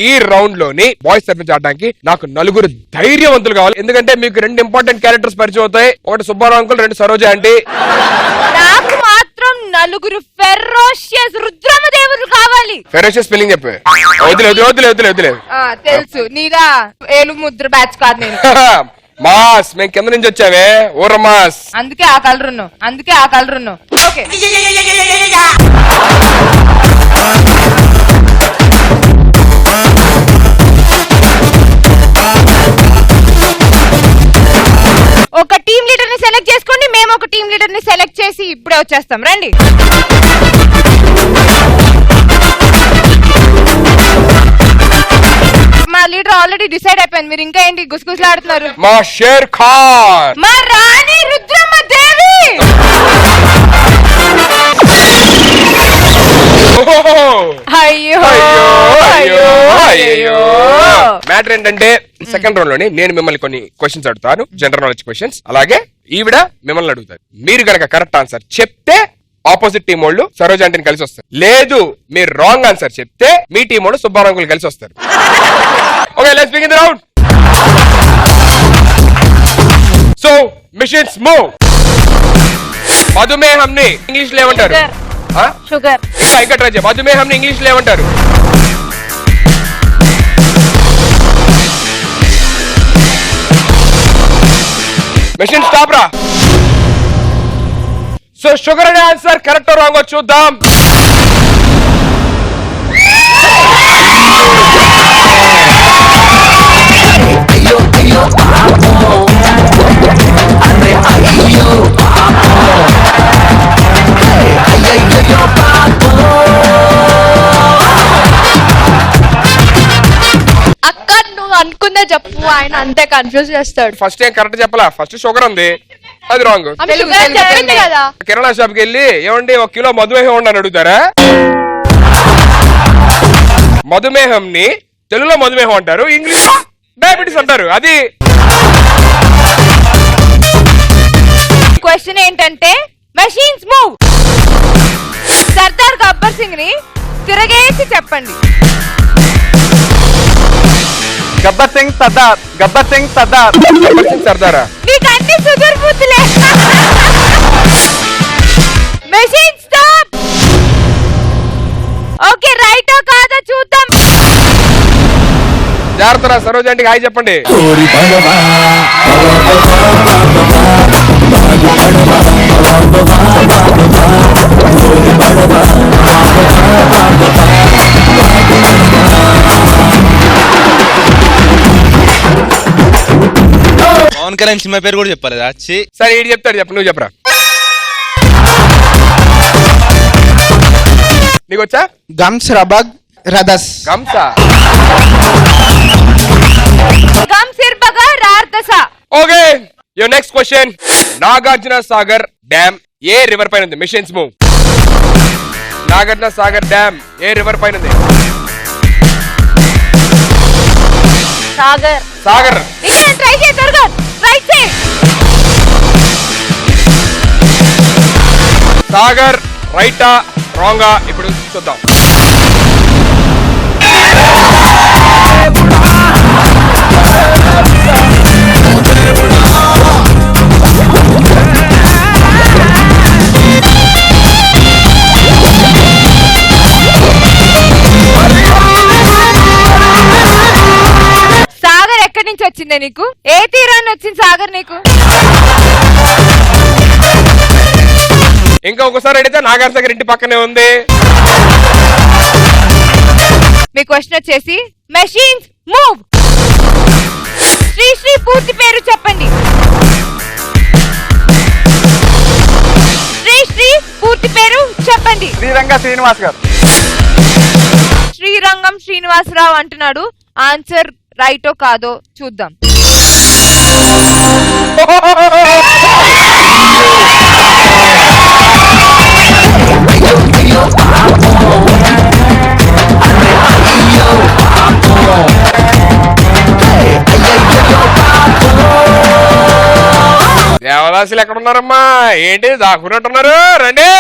ఈ రౌండ్ లోని బాయ్స్ తరఫున ఆడడానికి నాకు నలుగురు ధైర్యవంతులు కావాలి. ఎందుకంటే మీకు 2 ఇంపార్టెంట్ క్యారెక్టర్స్ పరిచయం అవుతాయి. ఒకటి సుబ్బారావు అంకుల్, 2 సరోజ ఆంటీ. నాకు మాత్రం నలుగురు ఫెరోషియస్ రుద్రమదేవులు కావాలి. ఫెరోషియస్ స్పెల్లింగ్ చెప్పే. వదిలే తెలుసు నీదా ఏలు ముద్ర బ్యాచ్ కాదు నేను. మాస్ మేము కింద నుంచి వచ్చావే ఊర మాస్. అందుకే ఆ కలర్ ఉన్నావు. ఓకే ఒక టీమ్ లీడర్ ని సెలెక్ట్ చేసుకోండి. మేము ఒక టీమ్ లీడర్ ని సెలెక్ట్ చేసి ఇప్పుడే వచ్చేస్తాం. రండి. మా లీడర్ ఆల్రెడీ డిసైడ్ అయిపోయింది. మీరు ఇంకా ఏంటి గుసగుసలాడుతున్నారు? మా షేర్ ఖాన్, మా రాణి రుద్రమదేవి. అయ్యో మ్యాటర్ ఏంటంటే సెకండ్ రౌండ్ లోని నేను మిమ్మల్ని కొన్ని క్వశ్చన్స్ అడుగుతాను, జనరల్ నాలెడ్జ్ క్వశ్చన్స్. అలాగే ఈవిడ మిమ్మల్ని అడుగుతారు. మీరు గనక కరెక్ట్ ఆన్సర్ చెప్తే ఆపోజిట్ టీం వాళ్ళు సరోజ ఆంటీని కలిసి వస్తారు. లేదు మీరు రాంగ్ ఆన్సర్ చెప్తే మీ టీం వాళ్ళు సుబ్బారావు అంకుల్ కలిసి వస్తారు. Okay, let's begin the round. So missions move. మధుమేహంని ఇంగ్లీష్ లో ఏమంటారు? షుగర్. ఇంకా ట్రై చేయ. మధుమేహంని ఇంగ్లీష్ లో ఏమంటారు? మెషిన్ స్టాప్ రా. సో షుగర్ అనే ఆన్సర్ కరెక్ట్ రాంగ్ చూద్దాం. అక్క నువ్వు అనుకున్నా చెప్పు, ఆయన అంతే కన్ఫ్యూజ్ చేస్తాడు. ఫస్ట్ ఏం కరెక్ట్ చెప్పాలా? ఫస్ట్ షుగర్ ఉంది, అది రాంగ్. కదా కిరాణా షాప్ కి వెళ్ళి ఏమండి 1 కిలో మధుమేహం ఉండి అని అడుగుతారా? మధుమేహం ని తెలుగులో మధుమేహం అంటారు, ఇంగ్లీష్ డయాబెటీస్ అంటారు. అది క్వశ్చన్ ఏంటంటే మెషిన్స్ మూవ్. సర్దార్ గబ్బర్ సింగ్ ని తిరగేసి చెప్పండి. గబ్బర్ సింగ్ సర్దార్. గబ్బర్ సింగ్ సర్దార్. గబ్బర్ సింగ్ సర్దారా? మీకు అన్ని సుదుర్బుద్దులే. Machine stop. ఓకే, రైటా కాదా చూద్దాం. జాగ్రత్త సరోజ ఆంటీకి హాయ్ చెప్పండి. పవన్ కళ్యాణ్ సినిమా పేరు కూడా చెప్పాలి. సరే ఈడు చెప్తాడు, చెప్పు. నువ్వు చెప్పరా. నీకు వచ్చా? గమ్స్ రబగ్ రదస్. గమ్సా? గమ్ సిర్బగా రార్దస. Okay, your next question. Nagarjuna Sagar dam ఏ రివర్ పైన ఉంది? Missions move. Nagarjuna Sagar dam ఏ రివర్ పైన ఉంది? సాగర్. సాగర్. ఇక్కడ ట్రై చేయి త్వరగా. ట్రై చేయి. సాగర్ రైటా రాంగా ఇప్పుడు చూద్దాం. సాగర్ ఎక్కడి నుంచి వచ్చిందే నీకు? ఏ తీరాన్ని వచ్చింది సాగర్ నీకు? ఇంకా ఒకసారి అడిగితే నాగార్జున సాగర్ ఇంటి పక్కనే ఉంది. మీ క్వశ్చన్ వచ్చేసి మెషిన్స్ మూవ్. శ్రీ పూర్తి పేరు చెప్పండి. శ్రీ పూర్తి పేరు చెప్పండి. శ్రీరంగ శ్రీనివాస్ గారు. శ్రీరంగం శ్రీనివాసరావు అంటున్నాడు. ఆన్సర్ రైటో కాదో చూద్దాం. దేవదాసులు ఎక్కడ ఉన్నారమ్మా? ఏంటి దాక్కున్నట్టున్నారు? రండి.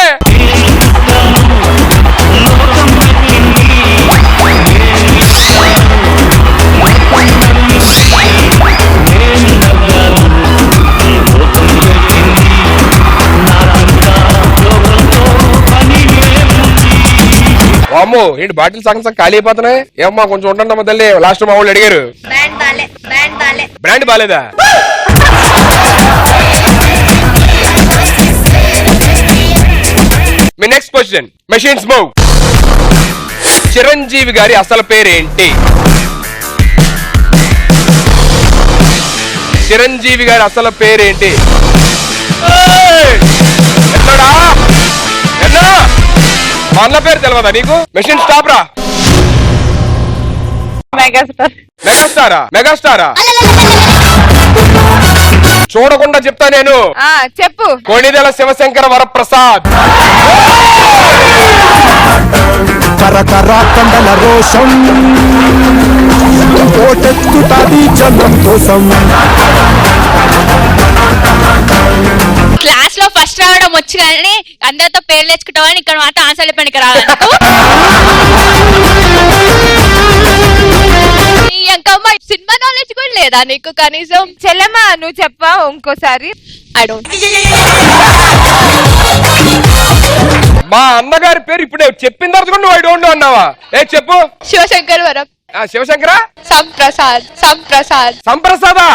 వామ్మో ఏంటి బాటిల్ సగం సగం ఖాళీ అయిపోతున్నాయి. ఏమమ్మా కొంచెం ఉండండి అమ్మ తల్లి. లాస్ట్ మా వాళ్ళు అడిగారు బ్రాండ్ బాలేదా. మీ next question machines move. Chiranjeevi గారి అసలు పేరేంటి? చిరంజీవి గారి అసలు పేరేంటి? ఎన్నడా ఎన్నా మా అన్న పేరు తెలియదా నీకు? మెషిన్ స్టాప్ రా. మెగాస్టారా చూడకుండా చెప్తా నేను. చెప్పు. కొణిదెల శివశంకర వరప్రసాద్. కరకర కండల రోషం కోటెత్తుతాది జనం కోసం. క్లాస్ లో ఫస్ట్ రావడం వచ్చు కానీ అందరితో పేర్లు తెచ్చుకుంటామని ఇక్కడ మాత్రం ఆన్సర్లు పనికి రావాలి. సినిమా నాలెడ్జ్ కూడా లేదా నీకు కనీసం? చెల్లెమ్మా నువ్వు చెప్పా ఇంకోసారి. I don't. మా అన్నగారి పేరు ఇప్పుడే చెప్పిన తర్వాత కూడా నువ్వు ఐ డోంట్ నో అన్నావా? చెప్పు. శివశంకర్ వరం. శివశంకర సంప్రసాద్. సంప్రసాదా?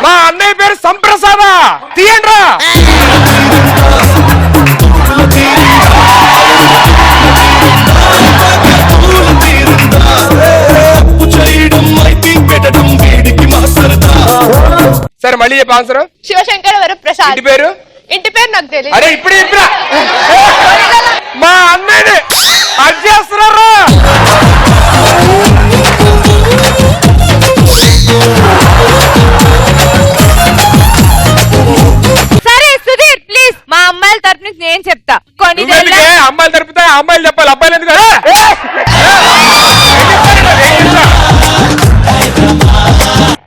మా అన్నయ్య పేరు సంప్రసాదా? తీయండ్రా. సరే మళ్ళీ చెప్పు ఆన్సర్. శివశంకర్ వరప్రసాద్. ఇంటి పేరు నాకు తెలియదు. అరే ఇప్పుడు మా అన్నయ్యని అది చేస్తున్నారా? సరే సుధీర్ ప్లీజ్ మా అమ్మాయిల తరపు నుంచి నేను చెప్తా. అమ్మాయిలు తరపుతా అమ్మాయిలు చెప్పాలి అబ్బాయిలు ఎందుకు?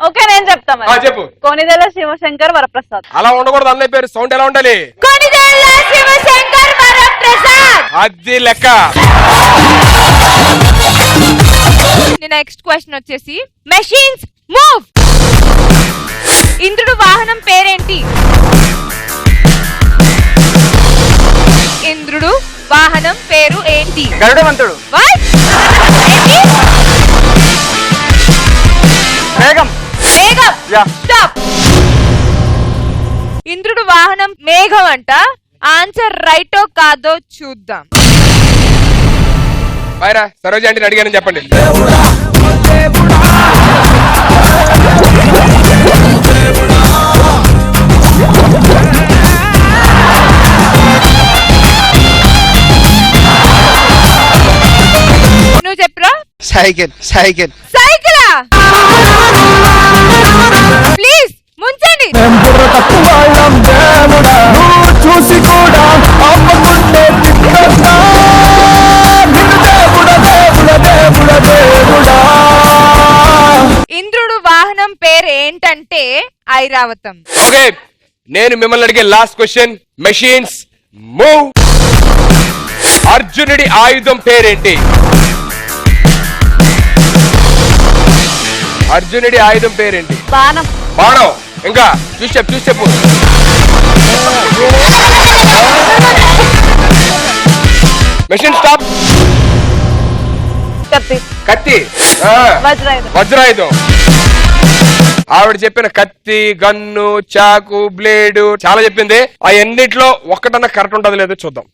ఓకే నేను చెప్తా మరి. చెప్పు. కొణిదెల శివశంకర్ వరప్రసాద్. అలా ఉండకూడదు. అన్నయ్య పేరు సౌండ్ ఎలా ఉండాలి? కొణిదెల శివశంకర్ వరప్రసాద్. అది లెక్క. నెక్స్ట్ క్వశ్చన్ వచ్చేసి మెషిన్స్ మూవ్. ఇంద్రుడు వాహనం పేరేంటి? ఇంద్రుడు వాహనం పేరు ఏంటి? గరుడవంతుడు. What? ఏంటి? మేఘం. మేఘం. స్టాప్. ఇంద్రుడు వాహనం మేఘం అంట. ఆన్సర్ రైటో కాదో చూద్దాం. బాయ్రా సరోజ అంటే అడిగానని చెప్పండి. నువ్వు చెప్పురా. సైకిల్. సైకిలా? ప్లీజ్ ముంచండి. బుర్ర తప్పు వాళ్ళం దేవుడా నువ్వు చూసి కూడా అమ్మకుంటే తిట్టొద్దా? నిన్ను దేవుడా దేవుడా దేవుడా దేవుడా. ఇంద్రుడు వాహనం పేరు ఏంటంటే ఐరావతం. ఓకే నేను మిమ్మల్ని అడిగే లాస్ట్ క్వశ్చన్ మెషిన్స్ మూవ్. అర్జునుడి ఆయుధం పేరేంటి? అర్జునుడి ఆయుధం పేరేంటి? బాణం. బాణం. ఇంకా చూసి చెప్పు. Machine stop. కత్తి. వజ్రాయుధం. ఆవిడ చెప్పిన కత్తి, గన్ను, చాకు, బ్లేడు చాలా చెప్పింది. ఆ ఎన్నిట్లో ఒక్కటన్నా కరెక్ట్ ఉంటుందో లేదో చూద్దాం.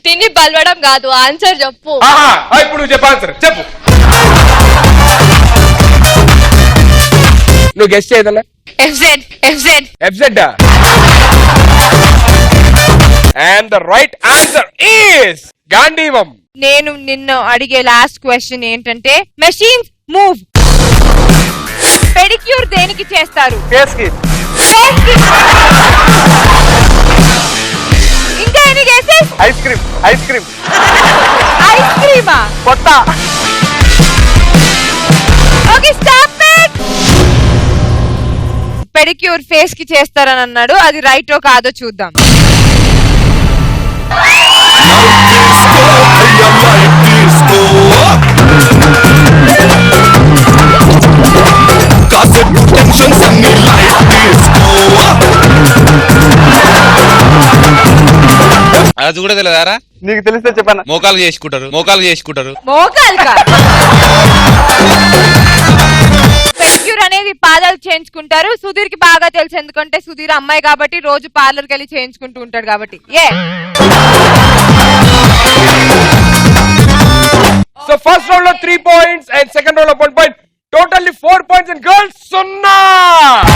తిని బలవడం కాదు. ఆన్సర్ చెప్పు. ఇప్పుడు నువ్వు చెప్పు ఆన్సర్ చెప్పు. నువ్వు guest చేయదన్నా? FZ. And the right answer is గాంధీవం. నేను నిన్ను అడిగే లాస్ట్ క్వశ్చన్ ఏంటంటే మెషిన్స్ మూవ్. పెడిక్యూర్ దేనికి చేస్తారు? కేస్కి. ఇంకా ఎన్ని గెసెస్? Ice cream. ఐస్ క్రీమా? కొత్త. Okay stop it. Pedicure face కి చేస్తారని అన్నాడు. అది రైటో కాదో చూద్దాం. అది కూడా తెలియదారా? నీకు తెలిస్తే చెప్పాను. మోకాలు చేసుకుంటారు, మోకాలు చేసుకుంటారు. మోకాలు కాదు. పెడిక్యూర్ అనేది పాదాలు చేయించుకుంటారు. సుధీర్ కి బాగా తెలుసు, ఎందుకంటే సుధీర్ అమ్మాయి కాబట్టి రోజు పార్లర్కి వెళ్ళి చేయించుకుంటూ ఉంటాడు కాబట్టి. సో ఫస్ట్ రౌండ్ లో 3 points అండ్ సెకండ్ రౌండ్ లో 1 point. Totally 4 points and girls 0.